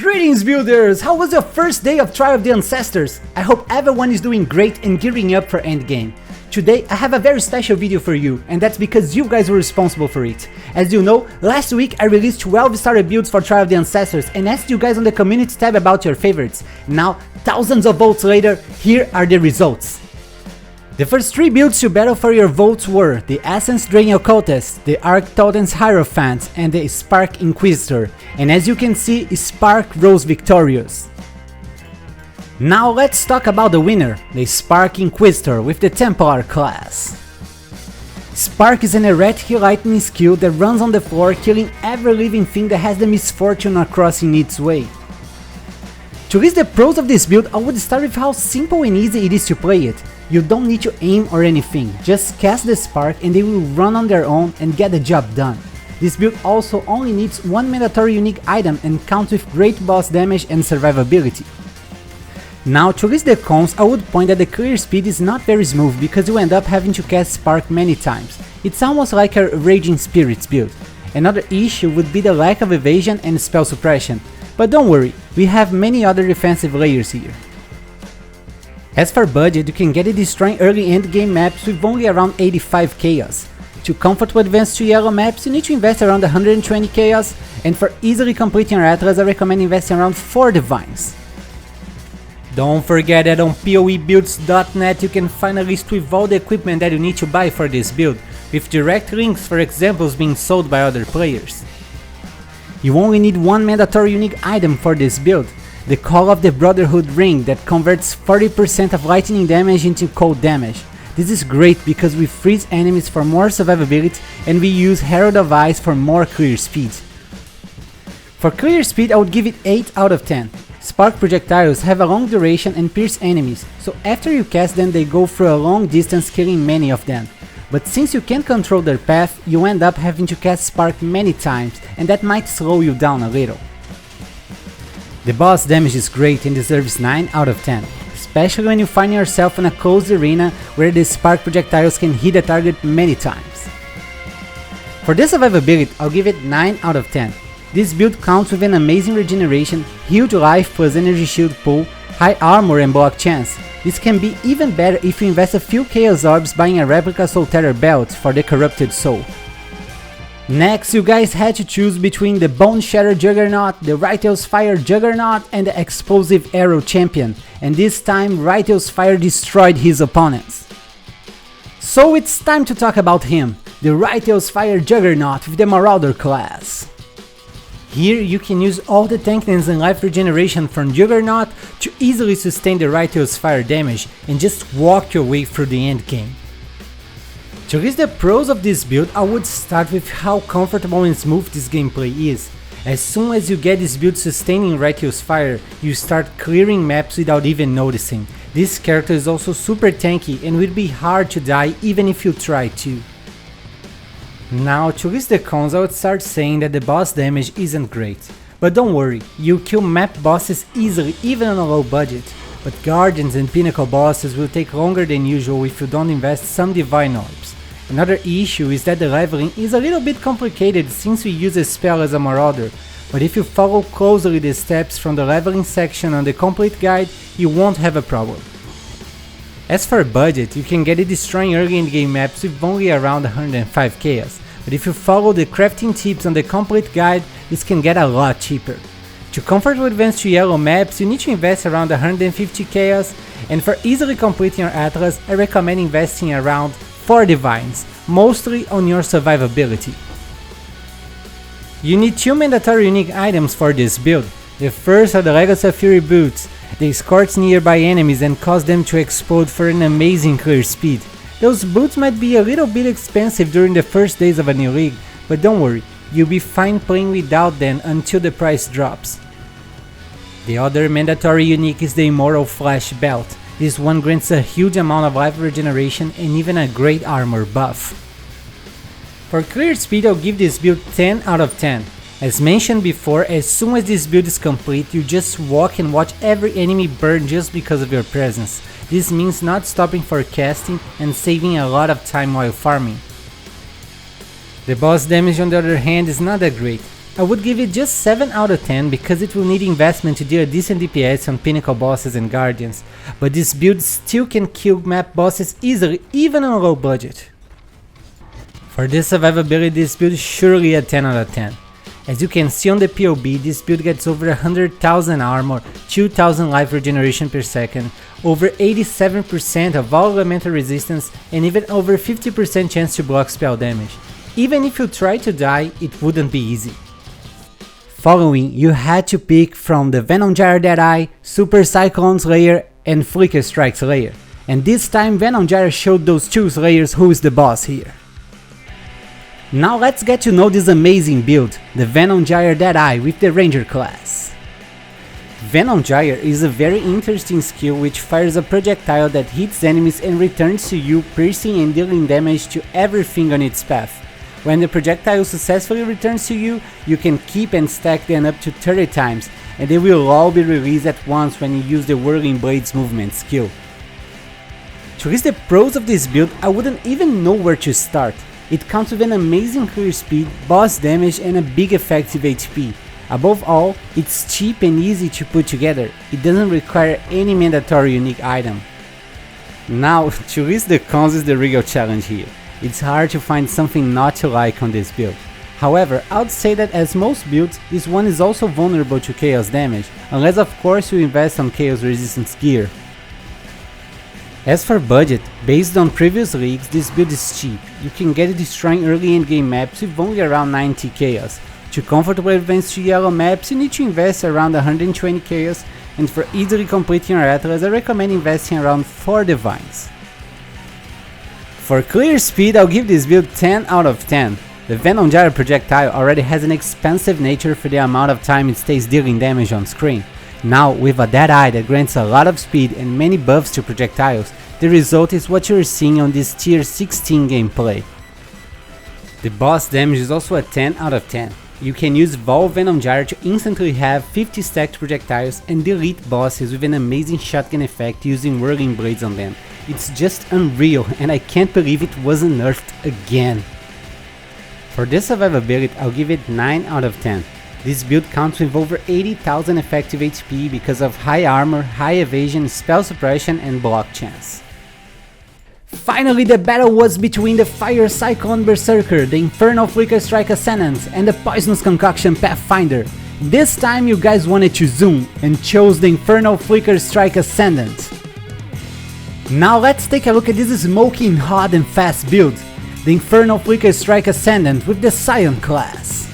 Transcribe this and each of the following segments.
Greetings builders! How was your first day of Trial of the Ancestors? I hope everyone is doing great and gearing up for endgame. Today I have a very special video for you, and that's because you guys were responsible for it. As you know, last week I released 12 starter builds for Trial of the Ancestors and asked you guys on the community tab about your favorites. Now, thousands of votes later, here are the results. The first 3 builds to battle for your votes were the Essence Drain Occultist, the Arc Totem's Hierophant, and the Spark Inquisitor, and as you can see, Spark rose victorious. Now let's talk about the winner, the Spark Inquisitor with the Templar class. Spark is an erratic lightning skill that runs on the floor, killing every living thing that has the misfortune of crossing its way. To list the pros of this build, I would start with how simple and easy it is to play it. You don't need to aim or anything, just cast the Spark and they will run on their own and get the job done. This build also only needs one mandatory unique item and counts with great boss damage and survivability. Now to list the cons, I would point that the clear speed is not very smooth because you end up having to cast Spark many times. It's almost like a Raging Spirits build. Another issue would be the lack of evasion and spell suppression, but don't worry, we have many other defensive layers here. As for budget, you can get it destroying early endgame maps with only around 85 chaos. To comfortable advance to yellow maps, you need to invest around 120 chaos, and for easily completing your Atlas, I recommend investing around 4 divines. Don't forget that on PoEbuilds.net you can find a list with all the equipment that you need to buy for this build, with direct links for examples being sold by other players. You only need one mandatory unique item for this build, the Call of the Brotherhood Ring that converts 40% of lightning damage into cold damage. This is great because we freeze enemies for more survivability and we use Herald of Ice for more clear speed. For clear speed I would give it 8 out of 10. Spark projectiles have a long duration and pierce enemies, so after you cast them they go through a long distance killing many of them. But since you can't control their path, you end up having to cast Spark many times and that might slow you down a little. The boss damage is great and deserves 9 out of 10, especially when you find yourself in a closed arena where the Spark projectiles can hit a target many times. For the survivability, I'll give it 9 out of 10. This build counts with an amazing regeneration, huge life plus energy shield pool, high armor and block chance. This can be even better if you invest a few Chaos Orbs buying a replica Soul Terror belt for the corrupted soul. Next, you guys had to choose between the Bone Shatter Juggernaut, the Rytail's Fire Juggernaut and the Explosive Arrow Champion, and this time Rytail's Fire destroyed his opponents. So it's time to talk about him, the Rytail's Fire Juggernaut with the Marauder class. Here you can use all the tankiness and life regeneration from Juggernaut to easily sustain the Rytail's Fire damage and just walk your way through the endgame. To list the pros of this build, I would start with how comfortable and smooth this gameplay is. As soon as you get this build sustaining Rytail's Fire, you start clearing maps without even noticing. This character is also super tanky and will be hard to die even if you try to. Now to list the cons, I would start saying that the boss damage isn't great. But don't worry, you kill map bosses easily even on a low budget. But Guardians and Pinnacle bosses will take longer than usual if you don't invest some Divine Orbs. Another issue is that the leveling is a little bit complicated since we use a spell as a Marauder, but if you follow closely the steps from the leveling section on the complete guide, you won't have a problem. As for budget, you can get it destroying early endgame maps with only around 105 chaos, but if you follow the crafting tips on the complete guide, this can get a lot cheaper. To comfortably advance to yellow maps, you need to invest around 150 chaos, and for easily completing your Atlas, I recommend investing around 4 divines, mostly on your survivability. You need 2 mandatory unique items for this build. The first are the Legacy of Fury boots. They scorch nearby enemies and cause them to explode for an amazing clear speed. Those boots might be a little bit expensive during the first days of a new league, but don't worry, you'll be fine playing without them until the price drops. The other mandatory unique is the Immortal Flash belt. This one grants a huge amount of life regeneration and even a great armor buff. For clear speed, I'll give this build 10 out of 10. As mentioned before, as soon as this build is complete, you just walk and watch every enemy burn just because of your presence. This means not stopping for casting and saving a lot of time while farming. The boss damage on the other hand is not that great. I would give it just 7 out of 10 because it will need investment to deal a decent DPS on pinnacle bosses and guardians, but this build still can kill map bosses easily even on a low budget. For this survivability, this build is surely a 10 out of 10. As you can see on the POB, this build gets over 100,000 armor, 2000 life regeneration per second, over 87% of all elemental resistance, and even over 50% chance to block spell damage. Even if you try to die, it wouldn't be easy. Following, you had to pick from the Venom Gyro Deadeye, Super Cyclone Slayer, and Flicker Strike Slayer. And this time Venom Gyro showed those two Slayers who is the boss here. Now let's get to know this amazing build, the Venom Gyro Deadeye with the Ranger class. Venom Gyro is a very interesting skill which fires a projectile that hits enemies and returns to you, piercing and dealing damage to everything on its path. When the projectile successfully returns to you, you can keep and stack them up to 30 times, and they will all be released at once when you use the Whirling Blades movement skill. To list the pros of this build, I wouldn't even know where to start. It comes with an amazing clear speed, boss damage and a big effective HP. Above all, it's cheap and easy to put together. It doesn't require any mandatory unique item. Now, to list the cons is the real challenge here. It's hard to find something not to like on this build. However, I would say that as most builds, this one is also vulnerable to chaos damage, unless of course you invest on chaos resistance gear. As for budget, based on previous leagues, this build is cheap. You can get it destroying early endgame maps with only around 90 chaos. To comfortably advance to yellow maps, you need to invest around 120 chaos, and for easily completing your atlas, I recommend investing around 4 divines. For clear speed, I'll give this build 10 out of 10. The Venom Gyro projectile already has an expensive nature for the amount of time it stays dealing damage on screen. Now, with a Deadeye that grants a lot of speed and many buffs to projectiles, the result is what you're seeing on this tier 16 gameplay. The boss damage is also a 10 out of 10. You can use Vol Venom Gyro to instantly have 50 stacked projectiles and delete bosses with an amazing shotgun effect using Whirling Blades on them. It's just unreal, and I can't believe it wasn't nerfed again. For this survivability, I'll give it 9 out of 10. This build counts with over 80,000 effective HP because of high armor, high evasion, spell suppression and block chance. Finally, the battle was between the Fire Cyclone Berserker, the Inferno Flicker Strike Ascendant, and the Poisonous Concoction Pathfinder. This time you guys wanted to zoom and chose the Inferno Flicker Strike Ascendant. Now let's take a look at this smoking hot and fast build, the Inferno Flicker Strike Ascendant with the Scion class.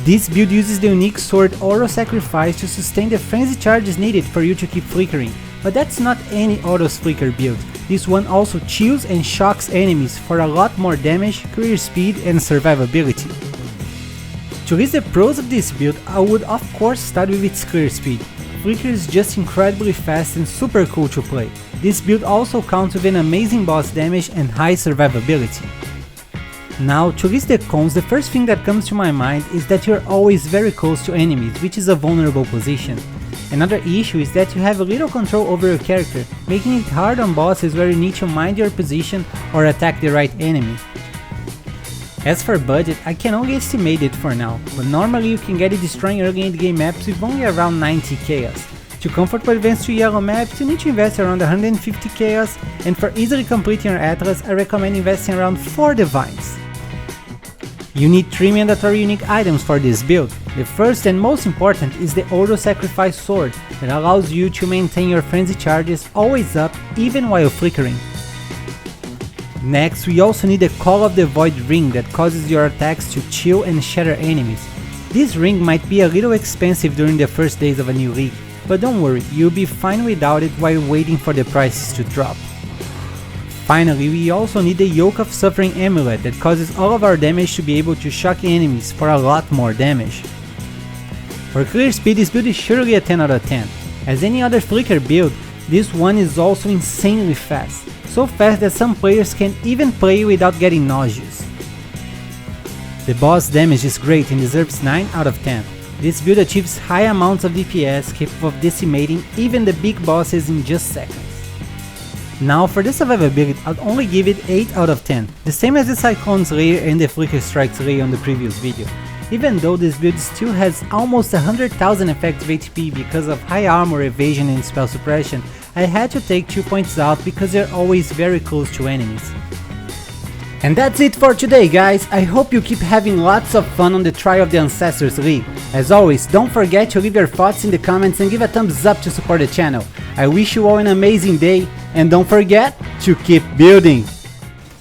This build uses the unique sword Auto Sacrifice to sustain the frenzy charges needed for you to keep flickering, but that's not any autos flicker build. This one also chills and shocks enemies for a lot more damage, clear speed and survivability. To list the pros of this build, I would of course start with its clear speed. Flicker is just incredibly fast and super cool to play. This build also counts with an amazing boss damage and high survivability. Now, to list the cons, the first thing that comes to my mind is that you're always very close to enemies, which is a vulnerable position. Another issue is that you have little control over your character, making it hard on bosses where you need to mind your position or attack the right enemy. As for budget, I can only estimate it for now, but normally you can get it destroying early endgame maps with only around 90 chaos. To comfortably advance to yellow maps, you need to invest around 150 chaos, and for easily completing your atlas, I recommend investing around 4 divines. You need 3 mandatory unique items for this build. The first and most important is the Auto Sacrifice sword that allows you to maintain your frenzy charges always up even while flickering. Next, we also need the Call of the Void ring that causes your attacks to chill and shatter enemies. This ring might be a little expensive during the first days of a new league, but don't worry, you'll be fine without it while waiting for the prices to drop. Finally, we also need the Yoke of Suffering amulet that causes all of our damage to be able to shock enemies for a lot more damage. For clear speed, this build is surely a 10 out of 10. As any other flicker build, this one is also insanely fast, so fast that some players can even play without getting nauseous. The boss damage is great and deserves 9 out of 10. This build achieves high amounts of DPS capable of decimating even the big bosses in just seconds. Now for the survivability, I'd only give it 8 out of 10, the same as the Cyclone Slayer and the Flicker Strike Slayer on the previous video. Even though this build still has almost 100,000 effective HP because of high armor, evasion and spell suppression, I had to take 2 points out because they're always very close to enemies. And that's it for today, guys. I hope you keep having lots of fun on the Trial of the Ancestors League. As always, don't forget to leave your thoughts in the comments and give a thumbs up to support the channel. I wish you all an amazing day, and don't forget to keep building!